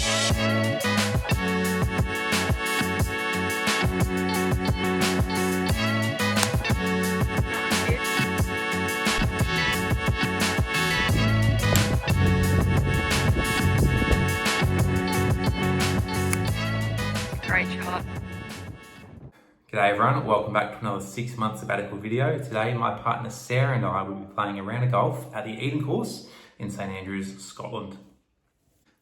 Great shot. G'day everyone, welcome back to another 6 month sabbatical video. Today my partner Sarah and I will be playing a round of golf at the Eden course in St Andrews, Scotland.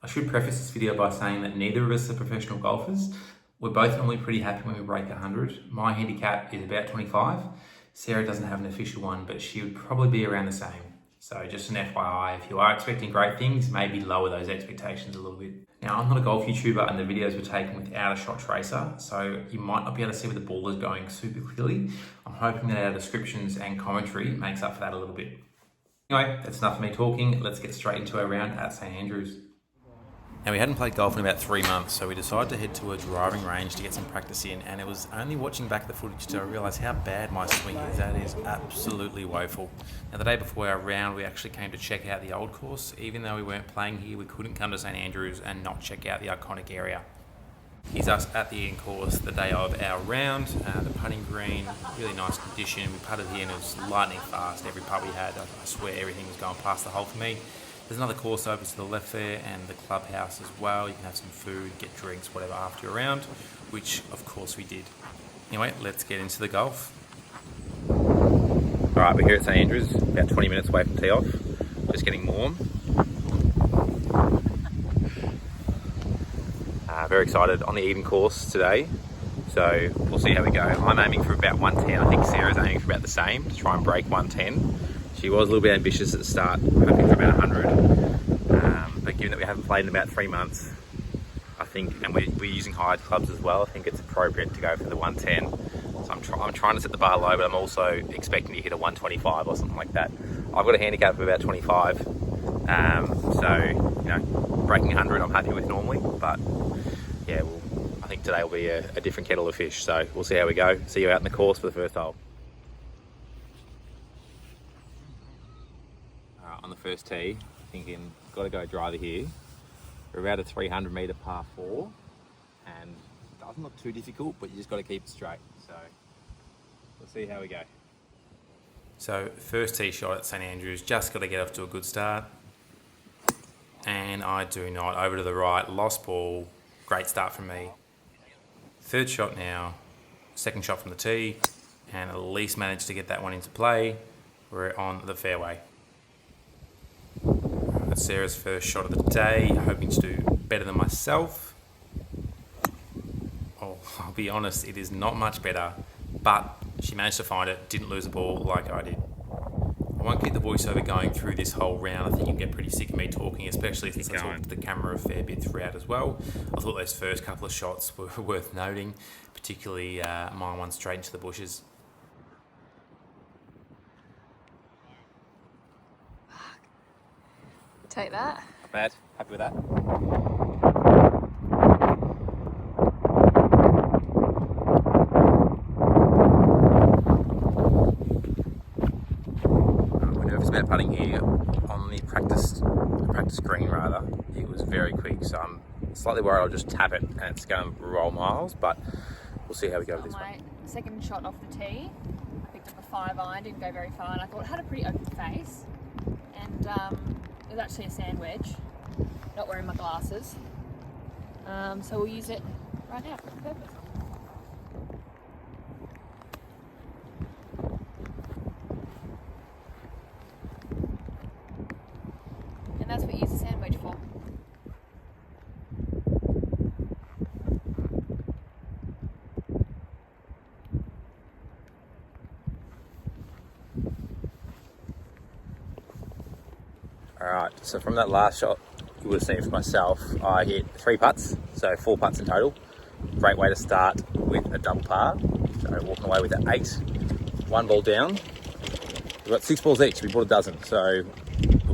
I should preface this video by saying that neither of us are professional golfers. We're both normally pretty happy when we break 100. My handicap is about 25. Sarah doesn't have an official one, but she would probably be around the same. So just an FYI, if you are expecting great things, maybe lower those expectations a little bit. Now, I'm not a golf YouTuber and the videos were taken without a shot tracer, so you might not be able to see where the ball is going super clearly. I'm hoping that our descriptions and commentary makes up for that a little bit. Anyway, that's enough of me talking. Let's get straight into our round at St Andrews. Now, we hadn't played golf in about 3 months, so we decided to head to a driving range to get some practice in, and it was only watching back the footage to realise how bad my swing is. That is absolutely woeful. Now, the day before our round, we actually came to check out the old course. Even though we weren't playing here, we couldn't come to St Andrews and not check out the iconic area. Here's us at the Eden course the day of our round. The putting green, really nice condition. We putted here and it was lightning fast. Every putt we had, I swear everything was going past the hole for me. There's another course over to the left there and the clubhouse as well. You can have some food, get drinks, whatever after your round, which of course we did. Anyway, let's get into the golf. All right, we're here at St Andrews, about 20 minutes away from tee off. Just getting warm. Very excited on the Eden course today. So we'll see how we go. I'm aiming for about 110. I think Sarah's aiming for about the same, to try and break 110. She was a little bit ambitious at the start, hoping for about 100. But given that we haven't played in about 3 months, I think, and we're using hired clubs as well, I think it's appropriate to go for the 110. So I'm trying to set the bar low, but I'm also expecting to hit a 125 or something like that. I've got a handicap of about 25. So, you know, breaking 100 I'm happy with normally, but yeah, I think today will be a different kettle of fish. So we'll see how we go. See you out in the course for the first hole. On the first tee, thinking got to go driver here. We're about a 300 metre par 4, and it doesn't look too difficult, but you just got to keep it straight. So we'll see how we go. So first tee shot at St Andrews, just got to get off to a good start, and I do not. Over to the right, lost ball. Great start from me. Third shot now, second shot from the tee, and at least managed to get that one into play. We're on the fairway. That's Sarah's first shot of the day, hoping to do better than myself. Oh, I'll be honest, it is not much better, but she managed to find it, didn't lose the ball like I did. I won't keep the voiceover going through this whole round. I think you'll get pretty sick of me talking, especially since I talked to the camera a fair bit throughout as well. I thought those first couple of shots were worth noting, particularly my one straight into the bushes. Take that. Not bad. Happy with that. We're nervous about putting here on the practice green rather. It was very quick, so I'm slightly worried I'll just tap it and it's going to roll miles, but we'll see how we go with this one. My second shot off the tee, I picked up a 5-iron, didn't go very far, and I thought it had a pretty open face, and it was actually a sand wedge. Not wearing my glasses, so we'll use it right now for its purpose. And that's what you use the sand wedge for. Alright, so from that last shot, you would have seen it for myself, I hit 3 putts, so 4 putts in total. Great way to start with a double par. So walking away with an 8, 1 ball down. We've got 6 balls each, we bought a dozen, so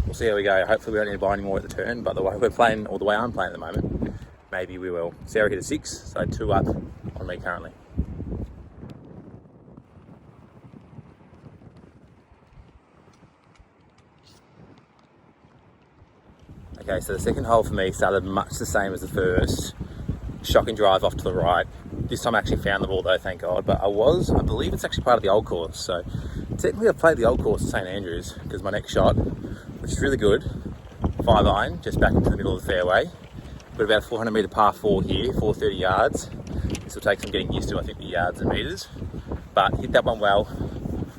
we'll see how we go. Hopefully we don't need to buy any more at the turn, but the way we're playing, or the way I'm playing at the moment, maybe we will. Sarah hit a 6, so 2 up on me currently. Okay, so the second hole for me started much the same as the first. Shocking drive off to the right. This time I actually found the ball though, thank God. But I believe it's actually part of the old course. So technically I played the old course at St Andrews because my next shot, which is really good, 5-iron, just back into the middle of the fairway. Got about a 400 metre par 4 here, 430 yards. This will take some getting used to, I think, the yards and metres. But hit that one well.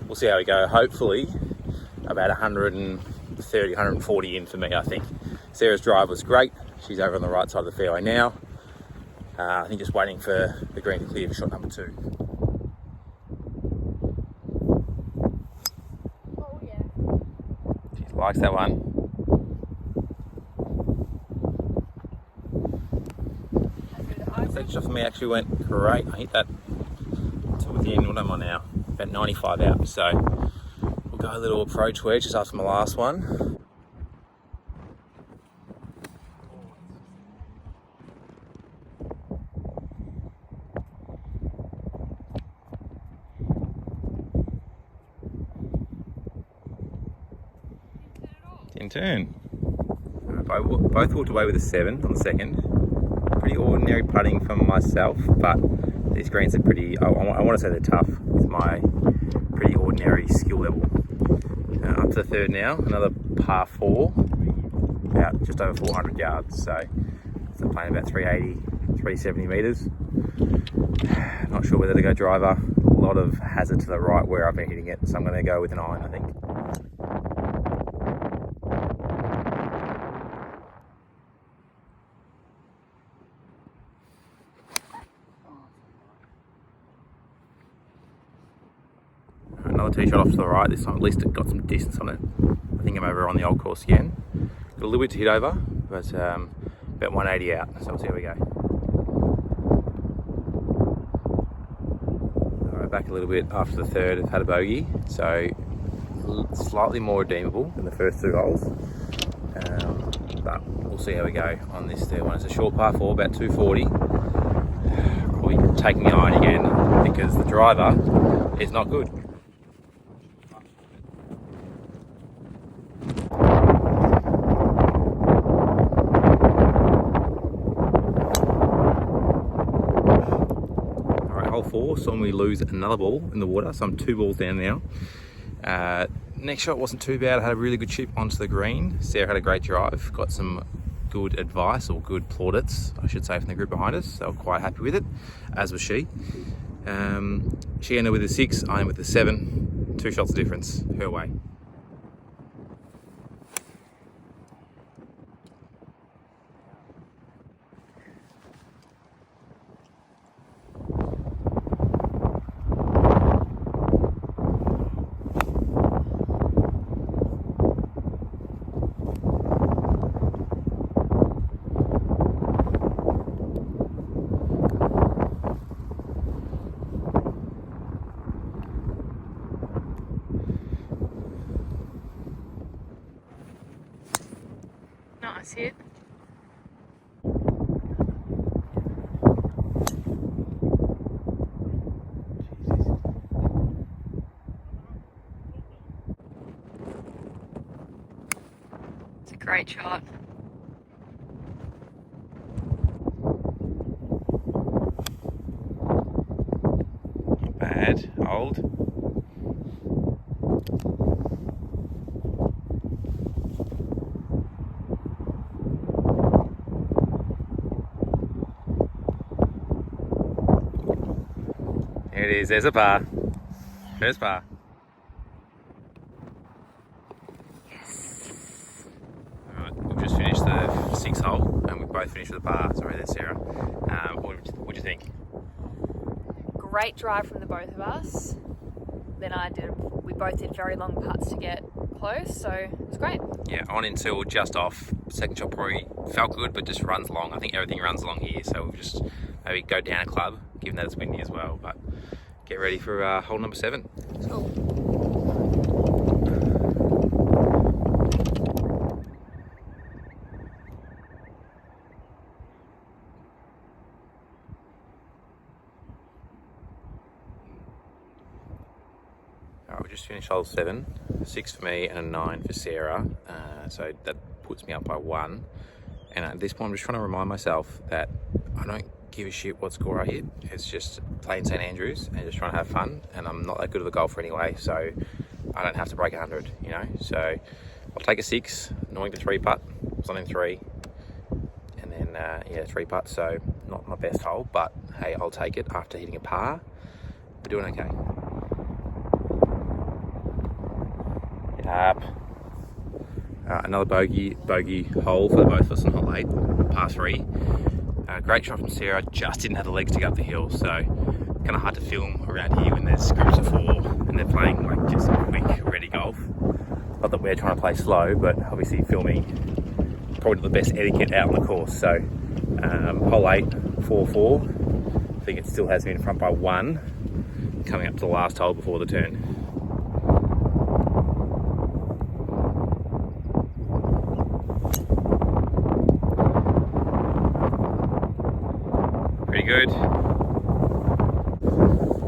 We'll see how we go. Hopefully about 130, 140 in for me, I think. Sarah's drive was great. She's over on the right side of the fairway now. I think just waiting for the green to clear for shot number 2. Oh yeah. She likes that one. Second shot for me actually went great. I hit that to within, what am I now? About 95 out. So we'll go a little approach wedge just after my last one. In turn. Both walked away with a 7 on the second. Pretty ordinary putting from myself, but these greens are pretty, I want to say they're tough with my pretty ordinary skill level. Up to the third now, another par 4, about just over 400 yards. So I'm playing about 380, 370 metres. Not sure whether to go driver. A lot of hazard to the right where I've been hitting it, so I'm going to go with an iron, I think. Another tee shot off to the right. This time at least it got some distance on it. I think I'm over on the old course again. Got a little bit to hit over, but about 180 out. So we'll see how we go. Alright, back a little bit after the third. I've had a bogey, so slightly more redeemable than the first 2 holes. But we'll see how we go on this third one. It's a short par 4, about 240. Probably taking the iron again because the driver is not good. Hole 4 saw me lose another ball in the water, so I'm 2 balls down now. Next shot wasn't too bad. I had a really good chip onto the green. Sarah had a great drive, got some good advice, or good plaudits I should say, from the group behind us. They were quite happy with it, as was she. She ended with a 6, I ended with a 7. 2 shots of difference her way. Nice hit. It's a great shot. Not bad. Old. There it is, there's a par. First par. Yes. Alright, we've just finished the 6th hole and we've both finished with a par. Sorry there, Sarah. What do you think? Great drive from the both of us. Then we both did very long putts to get close, so it was great. Yeah, on until just off. Second shot probably felt good, but just runs long. I think everything runs along here, so we'll just maybe go down a club, given that it's windy as well. But get ready for hole number 7. Let's go. Alright, we just finished hole 7. 6 for me and a 9 for Sarah. So that puts me up by 1. And at this point, I'm just trying to remind myself that I don't give a shit what score I hit. It's just playing St Andrews and just trying to have fun. And I'm not that good of a golfer anyway, so I don't have to break 100, you know? So I'll take a 6, annoying to 3-putt. It's on in 3. And then, yeah, 3-putt, so not my best hole, but hey, I'll take it after hitting a par. We're doing okay. Yep. Another bogey hole for both of us on hole 8, par 3. Great shot from Sarah, just didn't have the legs to go up the hill, so kind of hard to film around here when there's groups of 4 and they're playing like just quick, ready golf. Not that we're trying to play slow, but obviously filming probably not the best etiquette out on the course. So hole 8, 4-4. I think it still has me in front by 1, coming up to the last hole before the turn. Pretty good.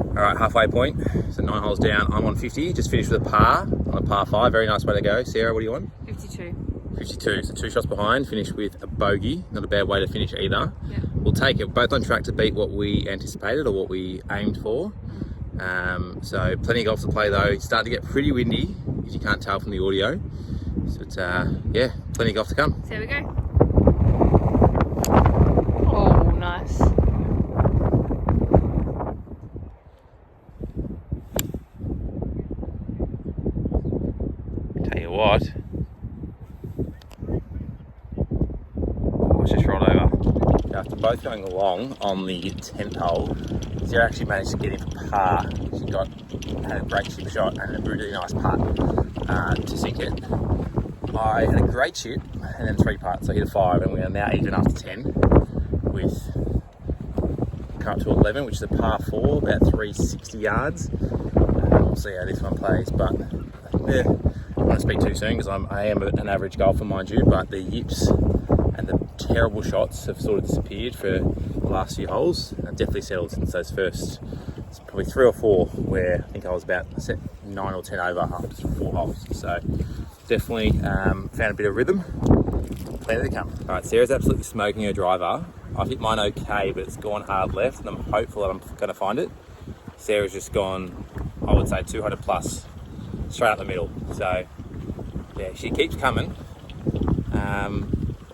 All right, halfway point. So 9 holes down. I'm on 50. Just finished with a par on a par 5. Very nice way to go. Sarah, what do you want? 52. 52. So 2 shots behind. Finished with a bogey. Not a bad way to finish either. Yeah. We'll take it. Both on track to beat what we anticipated or what we aimed for. So plenty of golf to play though. It's starting to get pretty windy, as you can't tell from the audio. But yeah, plenty of golf to come. So here we go. Oh, nice. Tell you what. Oh, it's just rolled over. After both going along on the 10th hole, Sarah actually managed to get in for par. She had a great chip shot and a really nice putt to sink it. I had a great chip and then 3 putts. I hit a 5 and we are now even after 10 with come up to 11, which is a par 4, about 360 yards. We'll see how this one plays, but yeah, I don't want to speak too soon because I am an average golfer, mind you, but the yips and the terrible shots have sort of disappeared for the last few holes. I've definitely settled since those first, it's probably 3 or 4 where I think I was about 9 or 10 over after 4 holes. So definitely found a bit of rhythm. Plenty to come. All right, Sarah's absolutely smoking her driver. I've hit mine okay, but it's gone hard left and I'm hopeful that I'm going to find it. Sarah's just gone, I would say 200 plus, straight up the middle. So yeah, she keeps coming.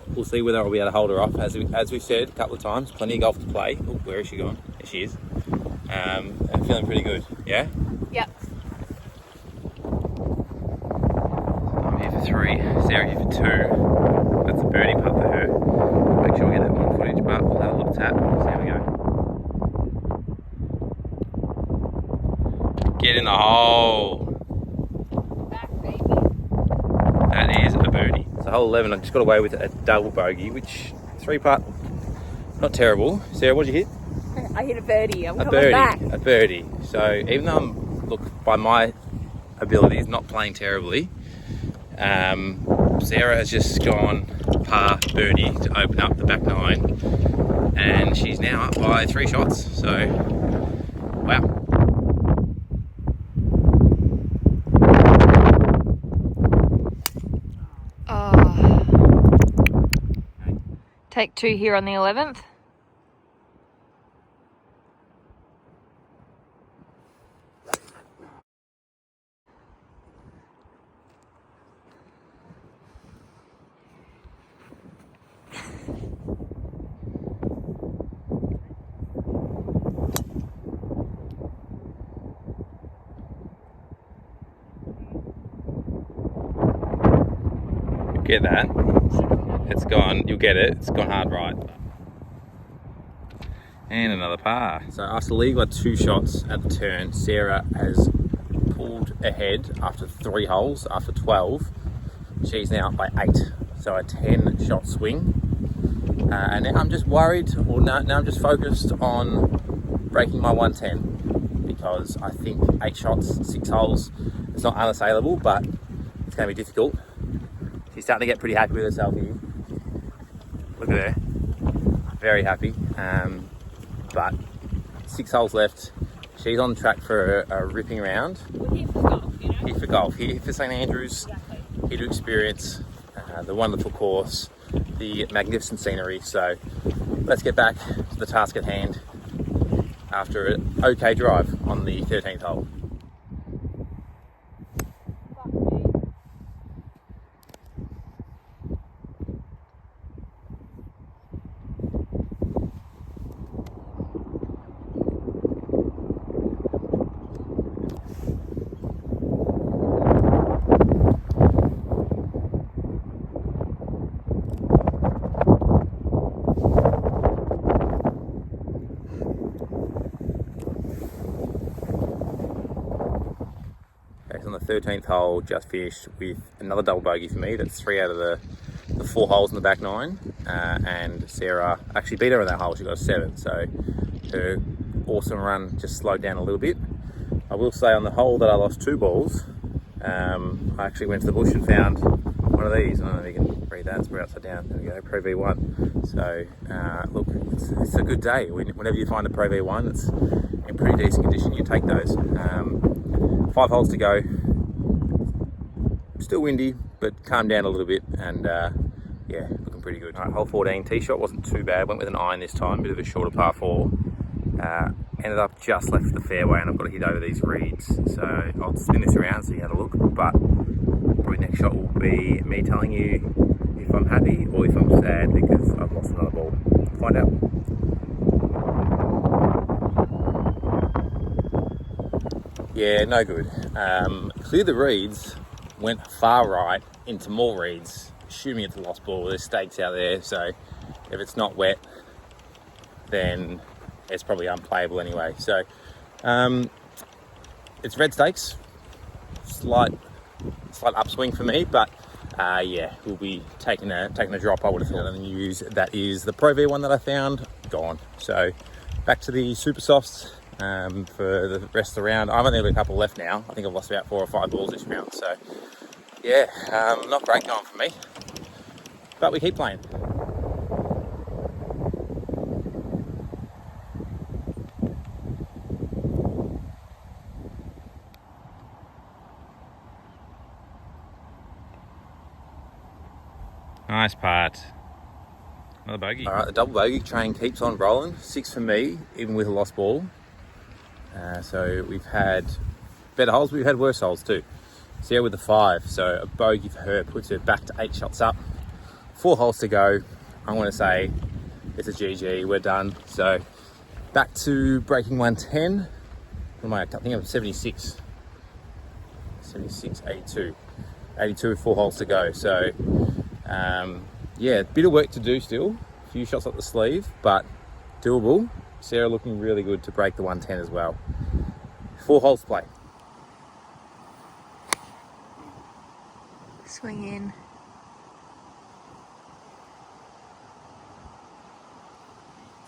We'll see whether I'll be able to hold her off. As we've said a couple of times, plenty of golf to play. Oh, where is she gone? There she is. I'm feeling pretty good. Yeah? Yep. I'm here for 3. Sarah here for 2. That's a birdie putt for her. Make sure we get that one footage, but we'll have a little tap. See how we go. Get in the hole. Back, baby. That is a birdie. So hole 11, I just got away with a double bogey, which 3 putt, not terrible. Sarah, what did you hit? I hit a birdie. I'm coming birdie, back. a birdie. So even though I'm, look, by my abilities, not playing terribly, Sarah has just gone par birdie to open up the back 9, and she's now up by 3 shots. So, wow. Take 2 here on the 11th. Get that? It's gone, you'll get it, it's gone hard right. And another par. So after leading by 2 shots at the turn, Sarah has pulled ahead after 3 holes, after 12. She's now up by 8. So a 10 shot swing. And now I'm just worried, or now I'm just focused on breaking my 110, because I think 8 shots, 6 holes, it's not unassailable, but it's going to be difficult. She's starting to get pretty happy with herself here. Look at her, very happy. But 6 holes left. She's on track for a ripping round. We're here for golf, you know? Here for golf, here for St Andrews, Exactly. here to experience. the wonderful course, the magnificent scenery. So let's get back to the task at hand after an okay drive on the 13th hole. On the 13th hole, just finished with another double bogey for me. That's 3 out of the 4 holes in the back 9, and Sarah actually beat her on that hole. She got a 7, so her awesome run just slowed down a little bit. I will say on the hole that I lost 2 balls, I actually went to the bush and found one of these. I don't know if you can read that, it's put upside down. There we go, Pro V1. So look, it's a good day. Whenever you find a Pro V1 it's in pretty decent condition, you take those. 5 holes to go, still windy, but calmed down a little bit, and yeah, looking pretty good. All right, hole 14, tee shot wasn't too bad, went with an iron this time, bit of a shorter par 4. Ended up just left the fairway, and I've got to hit over these reeds, so I'll spin this around so you have a look, but probably next shot will be me telling you if I'm happy or if I'm sad because I've lost another ball. Find out. Yeah, no good. Cleared the reeds, went far right into more reeds, assuming it's a lost ball. There's stakes out there, so if it's not wet, then it's probably unplayable anyway. So it's red stakes, slight upswing for me, but yeah, we'll be taking a drop. I would have thought of the news. That is the Pro V1 that I found, gone. So back to the super softs. For the rest of the round. I've only got a couple left now. I think I've lost about 4 or 5 balls this round, so yeah, not great going for me, but we keep playing. Nice part. Another bogey. All right, the double bogey train keeps on rolling. 6 for me, even with a lost ball. So we've had better holes, but we've had worse holes too. Sarah with the 5, so a bogey for her puts her back to 8 shots up. 4 holes to go. I'm going to say it's a GG, we're done. So back to breaking 110. What am I think I'm 76. 76, 82. 82 with 4 holes to go. So yeah, a bit of work to do still. A few shots up the sleeve, but doable. Sarah looking really good to break the 110 as well. 4 holes to play. Swing in.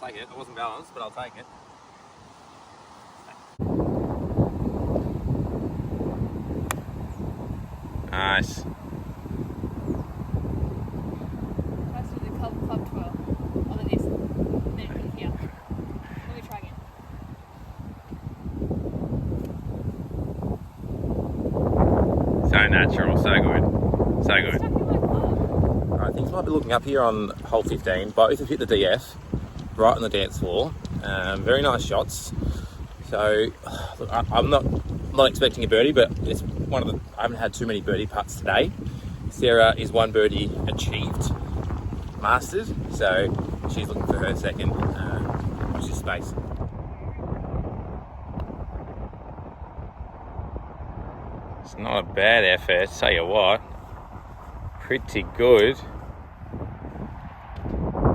Take it. I wasn't balanced, but I'll take it. Nice. Tries to do the club twirl. Oh, then this. Then here. Let me try again. So natural, so good. So good. Alright, things might be looking up here on hole 15. Both have hit the DF right on the dance floor. Very nice shots. So look, I'm not expecting a birdie, but it's one of the. I haven't had too many birdie putts today. Sarah is 1 birdie achieved, mastered. So she's looking for her second. Watch this space. It's not a bad effort, tell you what. Pretty good.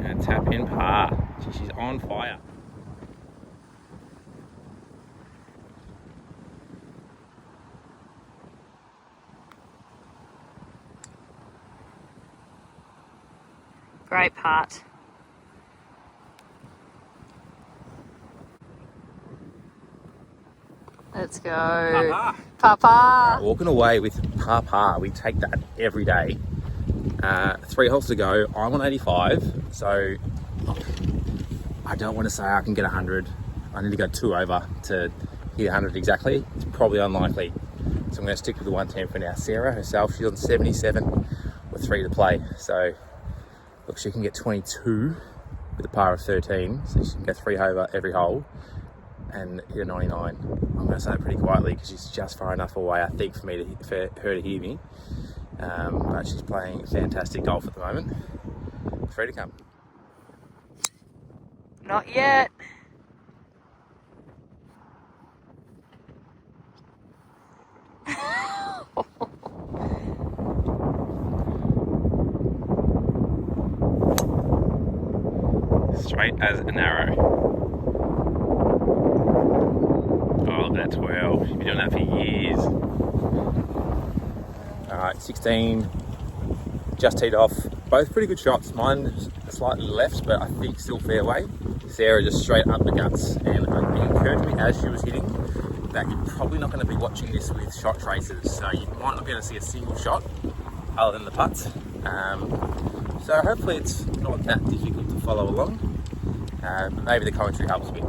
And a tap in par. She's on fire. Great part. Let's go. Papa. Papa. Walking away with par. We take that every day. 3 holes to go. I'm on 85, so I don't want to say I can get 100. I need to go 2 over to hit 100 exactly. It's probably unlikely. So I'm going to stick with the 110 for now. Sarah herself, she's on 77. with 3 to play. So look, she can get 22 with a par of 13, so she can go 3 over every hole and hit a 99. I'm going to say that pretty quietly because she's just far enough away, I think, for her to hear me. But she's playing fantastic golf at the moment. 3 to come. Not yet. Straight as an arrow. Oh, look at that 12. She's been doing that for years. Alright, 16. Just teed off. Both pretty good shots. Mine slightly left, but I think still fairway. Sarah just straight up the guts. And it occurred to me as she was hitting that you're probably not going to be watching this with shot traces. So you might not be able to see a single shot other than the putts. So hopefully it's not that difficult to follow along. But maybe the commentary helps a bit.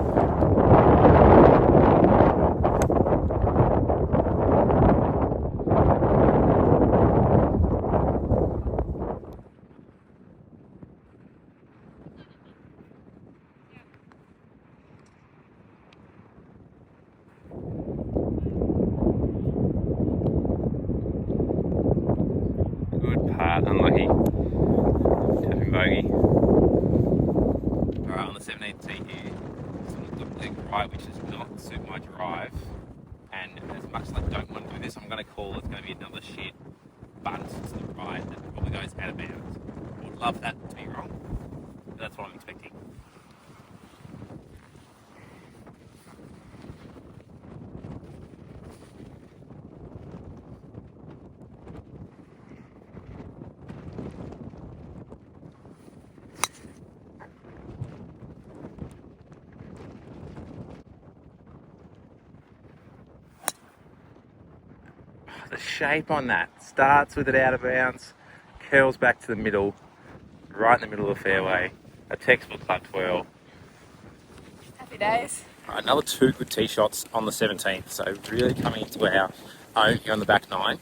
Good part, unlucky. Tapping bogey. Alright, on the 17th tee here, sort of got leg right, which does not suit my drive. And as much as I don't want to do this, I'm going to call it's going to be another shit bunt to the right that probably goes out of bounds. I would love that to be wrong, but that's what I'm expecting. The shape on that starts with it out of bounds, curls back to the middle, right in the middle of the fairway, a textbook club twirl. Happy days. Right, another 2 good tee shots on the 17th, so really coming into our own here on the back 9.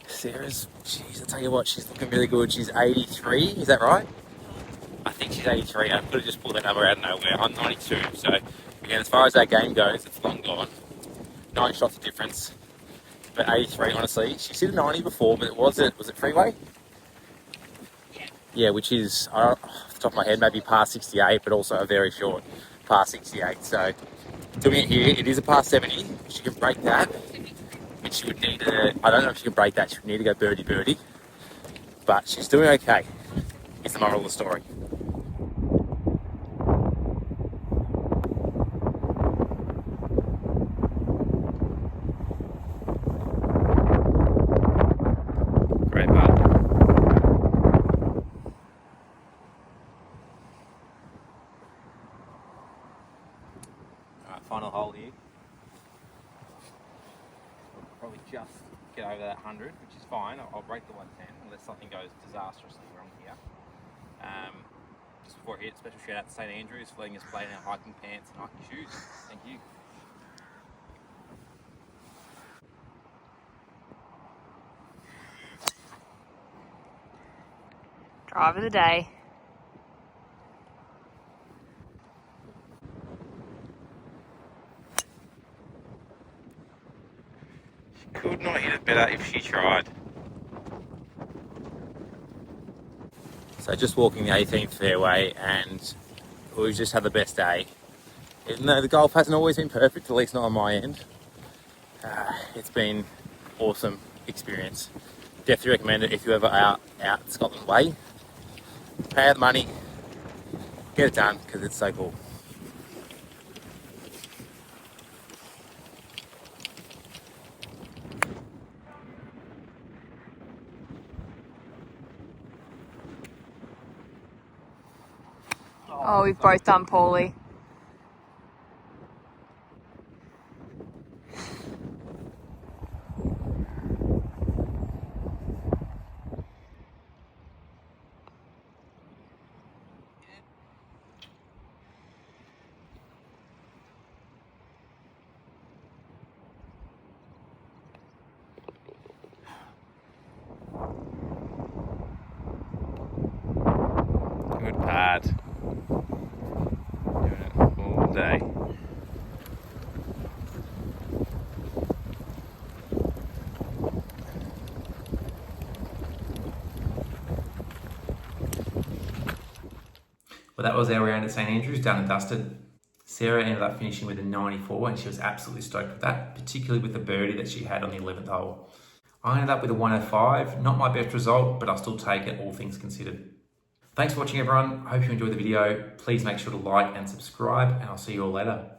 Sarah's, geez, I tell you what, she's looking really good. She's 83, is that right? I think she's 83. I could have just pulled that number out of nowhere. I'm 92, so again, as far as that game goes, it's long gone. 9 shots of difference. But 83, honestly, she's hit a 90 before, but was it freeway? Yeah. Yeah, which is, off the top of my head, maybe par 68, but also a very short par 68. So, doing it here, it is a par 70. She can break that, which she would need to, I don't know if she can break that, she would need to go birdie. But she's doing okay, is the moral of the story. Great putt. Alright, final hole here. Probably just get over that 100, which is fine. I'll break the 110 unless something goes disastrously wrong here. Just before I hit, special shout out to St Andrews for letting us play in our hiking pants and hiking shoes. Thank you. Drive of the day. She could not hit it better if she tried. So just walking the 18th fairway, and we've just had the best day. Even though the golf hasn't always been perfect, at least not on my end, it's been awesome experience. Definitely recommend it if you ever are out Scotland way. Pay out the money, get it done, because it's so cool. Oh, we've both done poorly. Bad. Doing it all day. Well, that was our round at St Andrews, done and dusted. Sarah ended up finishing with a 94 and she was absolutely stoked with that, particularly with the birdie that she had on the 11th hole. I ended up with a 105, not my best result, but I'll still take it, all things considered. Thanks for watching, everyone. I hope you enjoyed the video. Please make sure to like and subscribe, and I'll see you all later.